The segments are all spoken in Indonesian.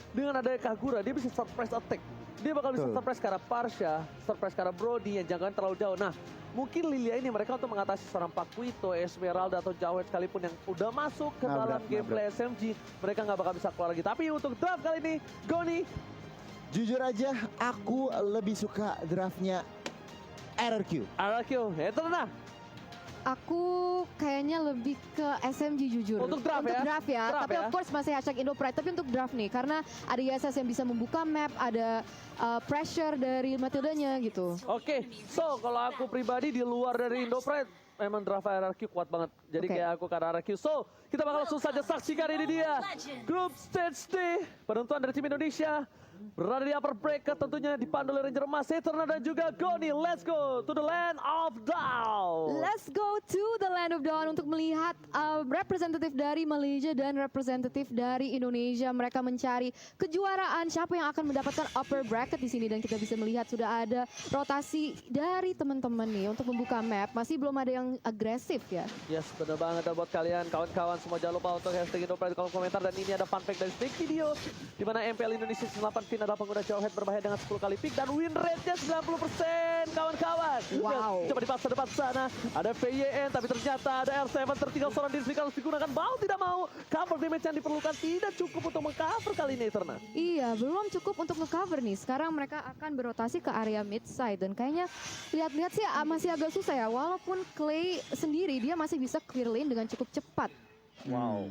dengan adanya Kagura dia bisa surprise attack. Dia bakal bisa surprise ke arah Parsha, surprise ke arah Brody yang jangan terlalu jauh. Nah, mungkin Lilia ini mereka untuk mengatasi seorang Paquito, Esmeralda atau Jawed sekalipun yang udah masuk ke dalam gameplay SMG, mereka nggak bakal bisa keluar lagi. Tapi untuk draft kali ini, Goni, jujur aja aku lebih suka draftnya RRQ. RRQ, itu nah. Aku kayaknya lebih ke SMG jujur. Untuk draft untuk ya? draft ya. Draft Tapi ya? of course masih hashtag Indo Pride. Tapi untuk draft nih, karena ada ISS yang bisa membuka map, ada pressure dari metodenya gitu. Oke, so kalau aku pribadi di luar dari Indo Pride, memang draft RRQ kuat banget. Jadi Oke. kayak aku ke RRQ. So, kita bakal langsung saja saksikan ini dia. Group Stage D, penentuan dari tim Indonesia. Berada di upper bracket tentunya dipandu oleh Ranger Emas, Eterna dan juga Goni. Let's go to the land of Dawn. Let's go to the land of dawn untuk melihat representatif dari Malaysia dan representatif dari Indonesia. Mereka mencari kejuaraan siapa yang akan mendapatkan upper bracket di sini, dan kita bisa melihat sudah ada rotasi dari teman-teman nih untuk membuka map. Masih belum ada yang agresif ya. Yes, benar banget. Dan buat kalian kawan-kawan semua jangan lupa untuk hashtag Indo Pride di kolom komentar. Dan ini ada fun fact dari Stick Video, di mana MPL Indonesia 8 Fin adalah pengguna Jawhead berbahaya dengan 10 kali pick dan win rate-nya 90% kawan-kawan. Wow. Coba dipaksa depan sana, ada VYN tapi ternyata ada R7 tertinggal seorang diri harus digunakan. Mau tidak mau, cover damage yang diperlukan tidak cukup untuk mengcover kali ini Eterna. Iya, belum cukup untuk nge-cover nih. Sekarang mereka akan berotasi ke area mid side, dan kayaknya lihat-lihat sih masih agak susah ya. Walaupun Clay sendiri dia masih bisa clear lane dengan cukup cepat. Wow.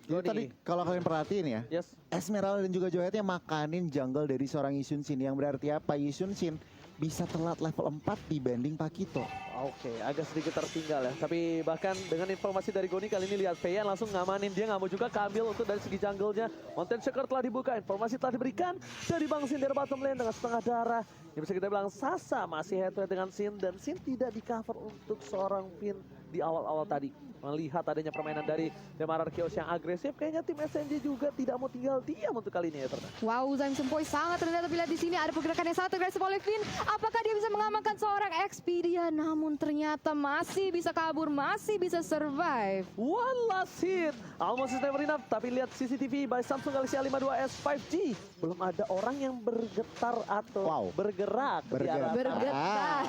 Jadi tadi kalau kalian perhatiin ya, Yes. Esmeralda dan juga Joyetnya makanin jungle dari seorang Yisun Shin, yang berarti apa? Yisun Shin bisa telat level 4 dibanding Paquito. Oke, agak sedikit tertinggal ya. Tapi bahkan dengan informasi dari Goni kali ini lihat VYN langsung ngamanin. Dia nggak mau juga keambil untuk dari segi jungle-nya. Mountain Shaker telah dibuka, informasi telah diberikan dari Bang Sin dari bottom lane dengan setengah darah. Yang bisa kita bilang Sasa masih head to head dengan Sin, dan Sin tidak di cover untuk seorang Fin di awal-awal tadi. Melihat adanya permainan dari Demarar Kios yang agresif, kayaknya tim SNJ juga tidak mau tinggal diam untuk kali ini ya Terna. Wow, Zaim Sempoi sangat rendah, tapi lihat di sini ada pergerakan yang sangat agresif oleh Finn. Apakah dia bisa mengamankan seorang Expedia? Namun ternyata masih bisa kabur, masih bisa survive. One last hit, almost is never enough. Tapi lihat CCTV by Samsung Galaxy A52s 5G. Belum ada orang yang bergetar atau bergerak. Bergetar.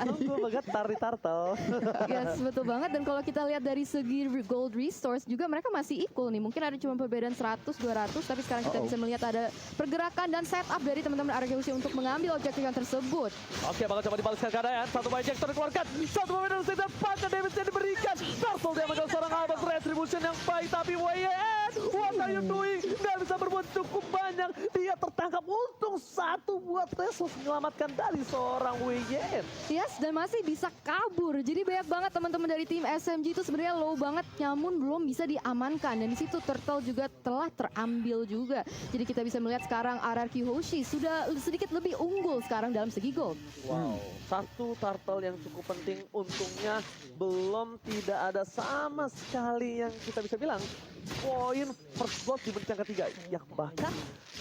Sungguh bergetar di turtle. Yes, betul banget. Dan kalau kita lihat dari segi gold resource juga mereka masih equal nih. Mungkin ada cuma perbedaan 100-200, tapi sekarang kita bisa melihat ada pergerakan dan setup dari teman-teman RGUC untuk mengambil objektif yang tersebut. Oke, bakal coba dibalaskan keadaan. Satu buy ejector dikeluarkan. Satu pemain harus didapatkan. Damage yang diberikan. Turtle dia mengambil seorang Albert Retribution yang baik. Tapi WYN, what are you doing? Gak bisa berbuat cukup banyak. Dia tertangkap. Untung satu buat Tesos menyelamatkan dari seorang WYN. Yes, dan masih bisa kabur. Jadi banyak banget teman-teman dari tim SMG itu sebenarnya low banget, namun belum bisa diamankan. Dan di situ Turtle juga telah terambil juga. Jadi kita bisa melihat sekarang RRQ Hoshi sudah sedikit lebih unggul sekarang dalam segi gold. Wow, satu turtle yang cukup penting. Untungnya belum tidak ada sama sekali yang kita bisa bilang poin first blood di menit yang ketiga. Yang bahkan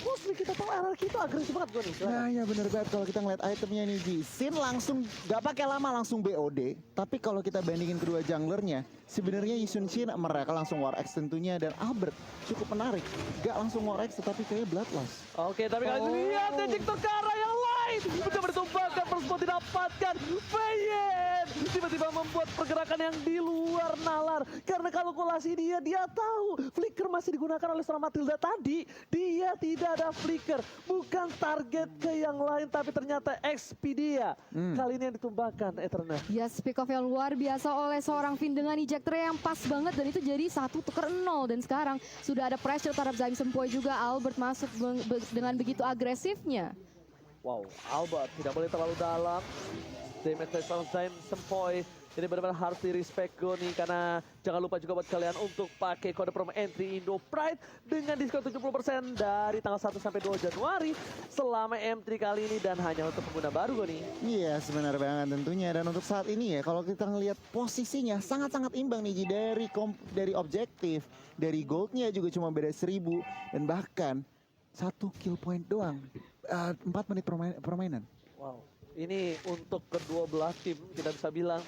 mostly kita tahu RRQ itu agresif banget gue nih. Nah ya bener banget, kalau kita ngeliat itemnya nih Ji. Sin langsung gak pakai lama langsung BOD. Tapi kalau kita bandingin kedua junglernya, sebenarnya Yisun Shin mereka langsung War X tentunya, dan Albert cukup menarik. Gak langsung War X tetapi kayak Bloodlust. Oke, tapi kali ini lihat ejector ke arah yang lain. Mencoba ditumbangkan, first blood didapatkan. Fayen tiba-tiba membuat pergerakan yang di luar nalar. Karena kalkulasi dia tahu flicker masih digunakan oleh seorang Matilda tadi. Dia tidak ada flicker. Bukan target ke yang lain, tapi ternyata Expedia. Kali ini yang ditumbangkan Eterna. Yes, pick off yang luar biasa oleh seorang Finn dengan ejector yang pas banget, dan itu jadi 1-0. Dan sekarang sudah ada pressure terhadap Zaim Sempoi juga. Albert masuk dengan begitu agresifnya. Wow, Albert tidak boleh terlalu dalam. Damage dari seorang Zaim Sempoi. Jadi benar-benar harus di-respect Goni, karena jangan lupa juga buat kalian untuk pakai kode promo entry Indo Pride dengan diskon 70% dari tanggal 1 sampai 2 Januari selama M3 kali ini, dan hanya untuk pengguna baru Goni. Iya sebenarnya banget tentunya, dan untuk saat ini ya kalau kita ngelihat posisinya sangat-sangat imbang nih Ji, dari objektif, dari goldnya juga cuma beda 1000, dan bahkan 1 kill point doang, 4 menit permainan. Wow, ini untuk kedua belah tim kita bisa bilang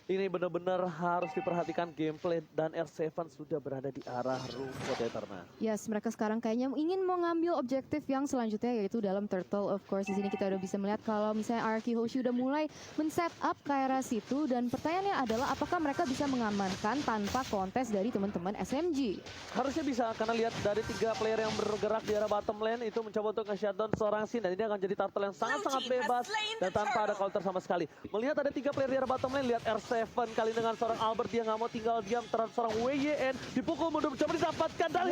Ini benar-benar harus diperhatikan gameplay dan R7 sudah berada di arah rumput Eterna. Yes, mereka sekarang kayaknya ingin mengambil objektif yang selanjutnya yaitu dalam turtle. Of course, di sini kita udah bisa melihat kalau misalnya Araki Hoshi udah mulai men-set up ke arah situ dan pertanyaannya adalah apakah mereka bisa mengamankan tanpa kontes dari teman-teman SMG. Harusnya bisa karena lihat dari 3 player yang bergerak di arah bottom lane itu mencoba untuk nge-shutdown seorang Sin dan ini akan jadi turtle yang sangat-sangat bebas dan tanpa ada counter sama sekali. Melihat ada 3 player di arah bottom lane, lihat R7 kali dengan seorang Albert, dia nggak mau tinggal diam terhadap seorang WYN, dipukul mundur mencoba didapatkan dan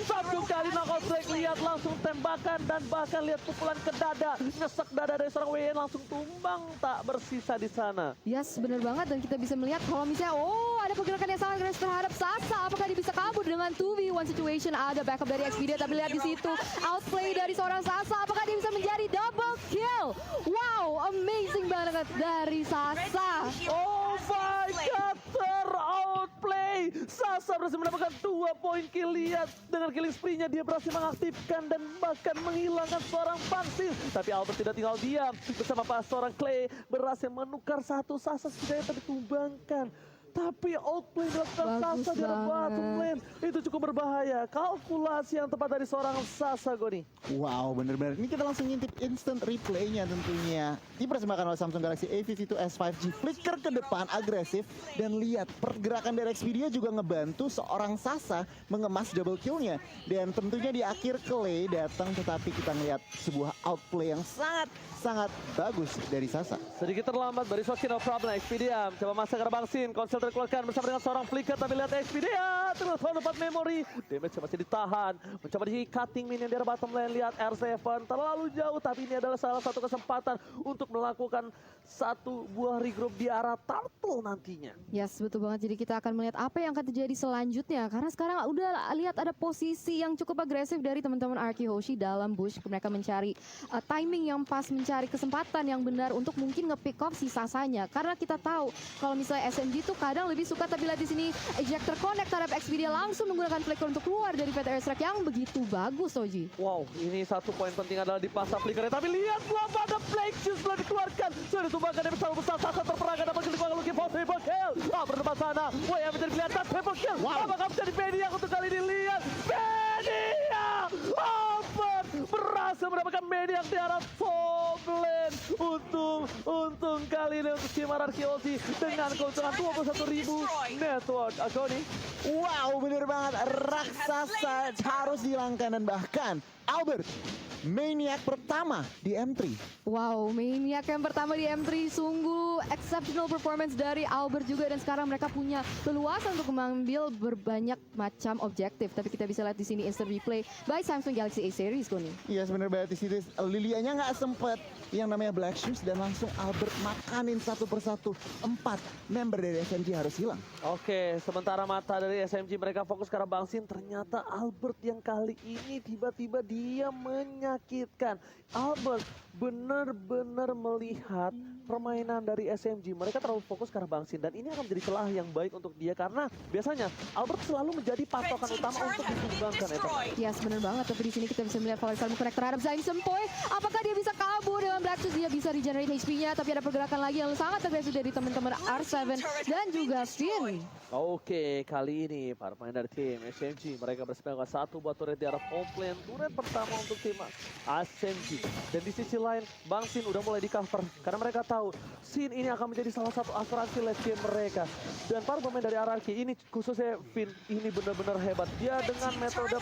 satu kali knockout strike, lihat langsung tembakan dan bahkan lihat pukulan ke dada, nyesek dada dari seorang WYN langsung tumbang tak bersisa di sana. Yes, bener banget dan kita bisa melihat kalau misalnya ada pergerakan yang sangat agresif terhadap Sasa, apakah dia bisa kabur dengan 2v1 situation, ada backup dari Xperia tapi lihat di situ outplay dari seorang Sasa, apakah dia bisa menjadi double kill? Wow, amazing banget dari Sasa. Oh my god, ter-outplay. Sasa berhasil mendapatkan 2 poin kill. Lihat dengan killing spree-nya dia berhasil mengaktifkan dan bahkan menghilangkan seorang Bangsin. Tapi Albert tidak tinggal diam. Bersama seorang Clay berhasil menukar satu Sasa setidaknya tertumbangkan. Tapi outplay dilakukan Sasa di arah bottom lane. Itu cukup berbahaya. Kalkulasi yang tepat dari seorang Sasa, Goni. Wow, bener-bener. Ini kita langsung ngintip instant replay-nya tentunya. Dipersembahkan oleh Samsung Galaxy A52s 5G. Flicker ke depan, agresif. Dan lihat, pergerakan dari Xperia juga ngebantu seorang Sasa mengemas double kill-nya. Dan tentunya di akhir Clay datang, tetapi kita ngeliat sebuah outplay yang sangat bagus dari Sasa. Sedikit terlambat dari Soki, no problem. Xperia coba masak ke Bangsin. Konsel dikeluarkan bersama dengan seorang Flicker. Tapi lihat Xperia terlepas dapat memori. Damage masih ditahan. Mencoba di cutting minion dari bottom lane. Lihat R7 terlalu jauh. Tapi ini adalah salah satu kesempatan untuk melakukan satu buah regroup di arah turtle nantinya. Yes, betul banget. Jadi kita akan melihat apa yang akan terjadi selanjutnya. Karena sekarang udah lihat ada posisi yang cukup agresif dari teman-teman Araki Hoshi dalam bush. Mereka mencari timing yang pas, mencari kesempatan yang benar untuk mungkin nge-pick off si Sasanya. Karena kita tahu kalau misalnya SMG tuh kadang lebih suka, tapi lihat di sini ejector connect terhadap Xperia langsung menggunakan flicker untuk keluar dari PT Airstrike yang begitu bagus, Oji. Wow, ini satu poin penting adalah di pasar Flickernya. Tapi lihat belum ada Flake Juice setelah dikeluarkan. Sudah ditumbangkan dari besar besar. Sasa terperangkap dapat dikeluarkan lagi for triple kill. Berdepan sana. Wah, yang menjadi kelihatan triple kill. Apakah menjadi Benia untuk kali ini? Lihat Benia. Albert berhasil mendapatkan Benia di arah top lane. Untung kali ini untuk tim Araki Hoshi dengan keuntungan 21.000 network. Agoni. Wow, bener banget. Raksasa harus dihilangkan dan bahkan Albert, maniac pertama di M3. Wow, maniac yang pertama di M3, sungguh exceptional performance dari Albert juga, dan sekarang mereka punya leluasan untuk mengambil berbanyak macam objektif. Tapi kita bisa lihat di sini instant replay by Samsung Galaxy A series, Koni. Iya, sebenarnya banget di situ Lilianya nggak sempet yang namanya Black Shoes dan langsung Albert makanin satu persatu. 4 member dari SMG harus hilang. Oke, sementara mata dari SMG mereka fokus ke arah Bangsin. Ternyata Albert yang kali ini tiba-tiba dia menyakitkan. Albert benar-benar melihat permainan dari SMG. Mereka terlalu fokus ke arah Bangsin dan ini akan menjadi celah yang baik untuk dia karena biasanya Albert selalu menjadi patokan utama untuk ditumbangkan. Yes, benar banget. Tapi di sini kita bisa melihat Valor Salmo connect terhadap Zaim Sempoy. Apakah dia bisa kabur dengan Black Shoes? Dia bisa regenerate HP-nya, tapi ada pergerakan lagi yang sangat agresif dari teman-teman R7 dan juga Finn. Oke, kali ini para pemain dari tim SMG mereka bersepakat satu buat turret di arah top lane. Turret pertama untuk tim SMG. Dan di sisi lain, Bangsin udah mulai di cover karena mereka tahu Sin ini akan menjadi salah satu asuransi late game mereka. Dan para pemain dari RRQ ini khususnya Finn ini benar-benar hebat. Dia dengan metode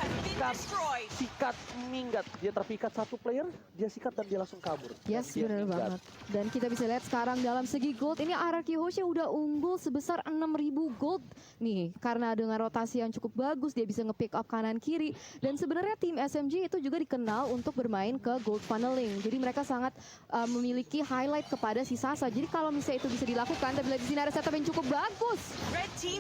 sikat minggat. Dia terpikat satu player, dia sikat dan dia langsung kabur. Yes, benar banget. Dan kita bisa lihat sekarang dalam segi gold ini RRQ Hoshi udah unggul sebesar 6.000 gold nih, karena dengan rotasi yang cukup bagus dia bisa nge-pick up kanan kiri. Dan sebenarnya tim SMG itu juga dikenal untuk bermain ke gold funneling. Jadi mereka sangat memiliki highlight kepada si Sasa. Jadi kalau misalnya itu bisa dilakukan, tapi lihat di sini ada setup yang cukup bagus.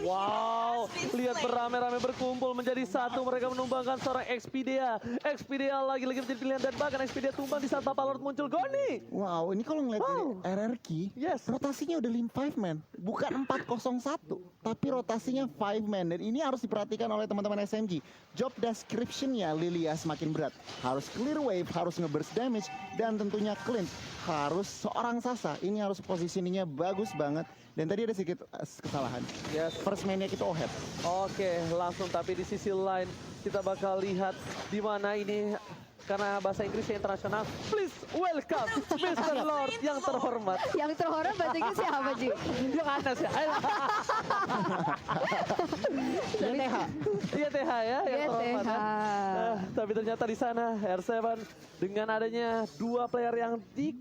Wow, lihat beramai-ramai berkumpul menjadi satu. Mereka menumbangkan seorang Xperia. Xperia lagi-lagi menjadi pilihan dan bahkan Xperia tumbang di saat Papa Lord muncul. Goni. Wow, ini kalau ngeliat dari RRQ, Yes. rotasinya udah 5 man, bukan 401, tapi rotasinya 5 man. Dan ini harus diperhatikan oleh teman-teman SMG. Job description-nya Lilia semakin berat. Harus clear wave, harus nge-burst damage, dan tentunya cleanse. Harus seorang Sasa susah. Ini harus positioningnya bagus banget. Dan tadi ada sedikit kesalahan. Yes. First maniac itu Ohet. Oke, langsung tapi di sisi lain kita bakal lihat di mana ini karena bahasa Inggrisnya internasional. Please welcome Mr. Lord yang terhormat. Yang terhormat bahasa Inggris siapa, Ji? Yang Anas ya. TH. Iya TH ya, yang Iya, terhormat TH. ya. Tapi ternyata di sana R7 dengan adanya dua player yang di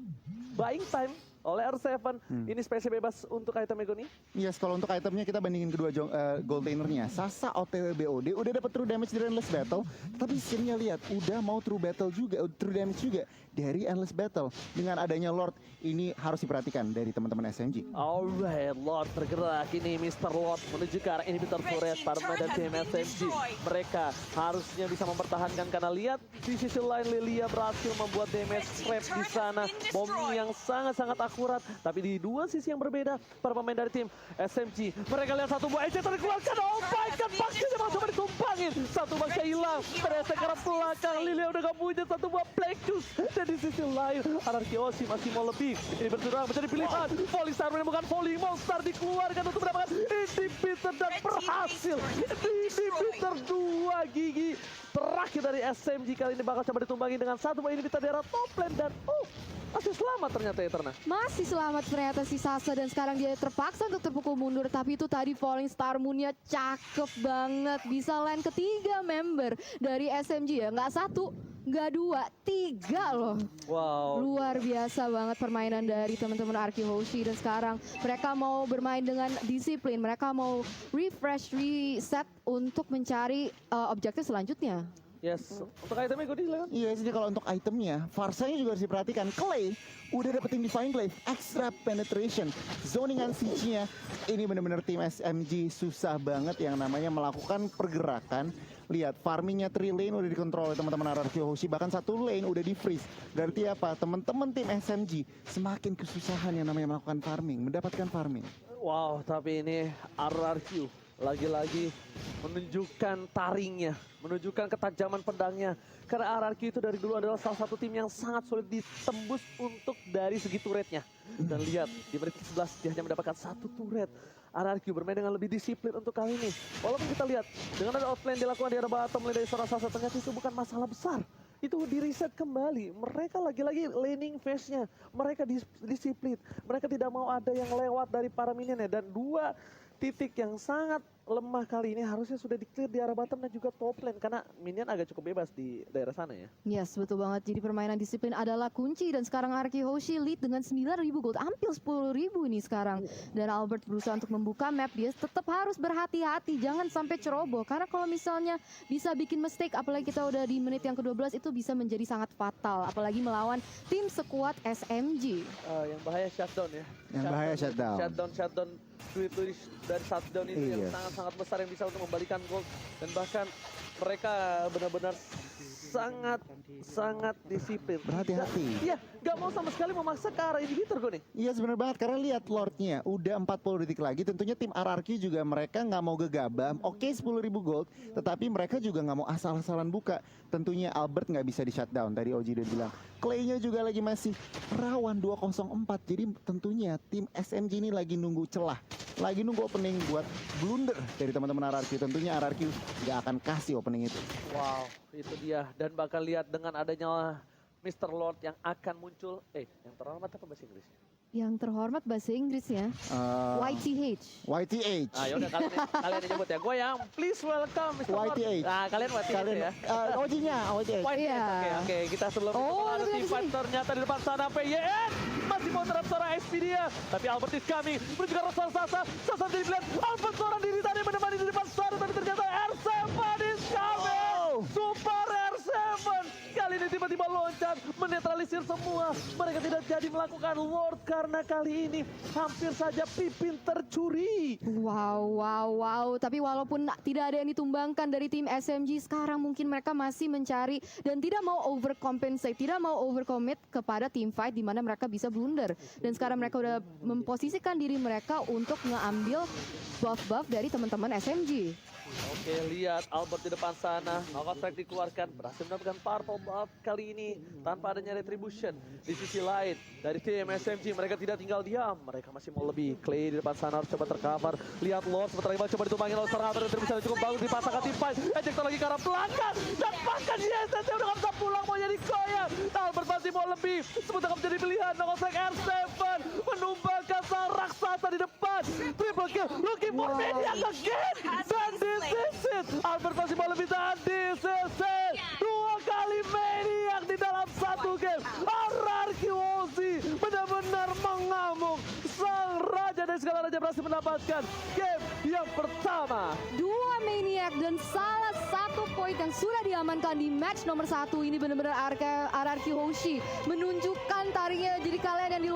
buying time oleh R7, ini spesial bebas untuk item Megoni. Yes, kalau untuk itemnya kita bandingin kedua gold lainernya. Sasa OTW BOD udah dapat true damage dari Endless Battle, tapi skinnya lihat udah mau true damage juga dari Endless Battle. Dengan adanya Lord, ini harus diperhatikan dari teman-teman SMG. Alright, Lord bergerak ini Mr. Lord menuju ke arah inhibitor turret para pemain dari tim SMG. Mereka harusnya bisa mempertahankan karena lihat di sisi lain Lilia berhasil membuat damage trap di sana. Bom yang sangat-sangat akurat, tapi di dua sisi yang berbeda para pemain dari tim SMG. Mereka lihat satu buah ejector dikeluarkan. Oh my god, Baksia mau coba ditumpangin. Satu Baksia hilang, beresek ke arah belakang. Lilia udah gak punya satu buah Black Juice. Dan di sisi lain, Anarki Oshi masih mau lebih. Ini berturang menjadi pilihan. Volley Star menemukan Volley Monster dikeluarkan untuk mendapatkan inhibitor dan berhasil. Inhibitor 2 gigi terakhir dari SMG kali ini bakal coba ditumbangi dengan satu buah inhibitor di arah top lane dan masih selamat ternyata Eterna. Masih selamat ternyata si Sasa dan sekarang dia terpaksa untuk terpukul mundur. Tapi itu tadi Falling Star Moon-nya cakep banget. Bisa lane ketiga member dari SMG ya. Nggak satu, nggak dua, tiga loh. Wow. Luar biasa banget permainan dari teman-teman Arki Hoshi. Dan sekarang mereka mau bermain dengan disiplin. Mereka mau refresh, reset untuk mencari objektif selanjutnya. Yes, untuk itemnya gue silakan. Iya, jadi kalau untuk itemnya, Farsanya juga harus diperhatikan. Clay udah dapetin Divine Glaive, extra penetration, zoningan siege-nya. Ini bener-bener tim SMG susah banget yang namanya melakukan pergerakan. Lihat, farmingnya 3 lane udah dikontrol oleh teman-teman RRQ Hoshi, bahkan 1 lane udah di freeze. Berarti apa? Teman-teman tim SMG semakin kesusahan yang namanya melakukan farming, mendapatkan farming. Wow, tapi ini RRQ lagi-lagi menunjukkan taringnya, menunjukkan ketajaman pedangnya. Karena RRQ itu dari dulu adalah salah satu tim yang sangat sulit ditembus untuk dari segi turretnya. Dan lihat, di menit ke-11 dia hanya mendapatkan 1 turret. RRQ bermain dengan lebih disiplin untuk kali ini. Walaupun kita lihat, dengan ada outplay dilakukan di arah bottom lane dari seorang Sasa, ternyata itu bukan masalah besar. Itu di reset kembali. Mereka lagi-lagi laning phase-nya. Mereka disiplin. Mereka tidak mau ada yang lewat dari para minionnya. Dan 2 titik yang sangat lemah kali ini harusnya sudah di-clear di arah bottom dan juga top lane. Karena minion agak cukup bebas di daerah sana ya. Yes, betul banget. Jadi permainan disiplin adalah kunci. Dan sekarang Arki Hoshi lead dengan 9.000 gold. Hampir 10.000 ini sekarang. Dan Albert berusaha untuk membuka map. Dia tetap harus berhati-hati. Jangan sampai ceroboh. Karena kalau misalnya bisa bikin mistake. Apalagi kita udah di menit yang ke-12. Itu bisa menjadi sangat fatal. Apalagi melawan tim sekuat SMG. Yang bahaya shutdown ya. Yang bahaya shutdown. Shutdown duit dari shutdown itu yang Iya. sangat-sangat besar yang bisa untuk membalikan gold. Dan bahkan mereka benar-benar sangat disiplin. Berhati-hati. Iya, gak mau sama sekali memaksa ke arah inhibitor gue nih. Iya sebenarnya banget, karena lihat Lordnya udah 40 detik lagi. Tentunya tim RRQ juga mereka nggak mau gegabah. Oke 10.000 gold, tetapi mereka juga nggak mau asal-asalan buka. Tentunya Albert nggak bisa di shutdown, tadi Oji udah bilang. Clay-nya juga lagi masih rawan 204. Jadi tentunya tim SMG ini lagi nunggu celah, lagi nunggu opening buat blunder dari teman-teman RRQ. Tentunya RRQ nggak akan kasih opening itu. Wow, itu dia. Dan bakal lihat dengan adanya Mr. Lord yang akan muncul. Yang terhormat apa bahasa Inggris? Yang terhormat bahasa Inggrisnya. YTH. YTH. Yaudah kalian yang nyebut ya. Gue yang please welcome Mr. Lord. YTH. Nah, kalian YTH Kalian ya. Ojinya YTH. Iya. Oke, kita sebelum Oh, itu lebih team fight dari ternyata di depan sana PYN masih mau terhadap seorang SP dia. Tapi Albert is coming, menuju ke arah Sasa jadi pilihan. Albert seorang diri tadi menemani di depan sana, tapi ternyata R7 is coming. Super R7 kali ini tiba-tiba loncat menetralisir semua. Mereka tidak jadi melakukan Lord karena kali ini hampir saja Pipin tercuri. Wow. Tapi walaupun tidak ada yang ditumbangkan dari tim SMG, sekarang mungkin mereka masih mencari dan tidak mau overcompensate, tidak mau overcommit kepada team fight di mana mereka bisa blunder. Dan sekarang mereka udah memposisikan diri mereka untuk ngambil buff-buff dari teman-teman SMG. Oke, lihat Albert di depan sana. Knockout strike dikeluarkan, berhasil mendapatkan purple buff. kali ini tanpa adanya retribution. Di sisi lain, dari tim SMG mereka tidak tinggal diam. Mereka masih mau lebih. Clay di depan sana harus coba tercover. Lihat Lord sebentar lagi coba ditumbangin oleh serangan retribution cukup bagus dipasangkan tim fight. Ejector lagi ke arah belakang. Dan bahkan YSS udah gak bisa pulang mau jadi koyak. Albert masih mau lebih. Sebentar menjadi pilihan. Nongosek R7 menumbangkan sang raksasa di depan. Triple kill. Looking for Maniac again. Dan this is it. Albert masih mau lebih dan this is it. 2 kali Maniac di dalam satu game. RRQ Aussie benar-benar mengamuk. Sang raja dari segala raja berhasil mendapatkan game yang pertama. 2 Maniac dan salah satu poin yang sudah diamankan di match nomor 1 ini benar-benar RRQ Hoshi menunjukkan tariknya. Jadi kalian yang di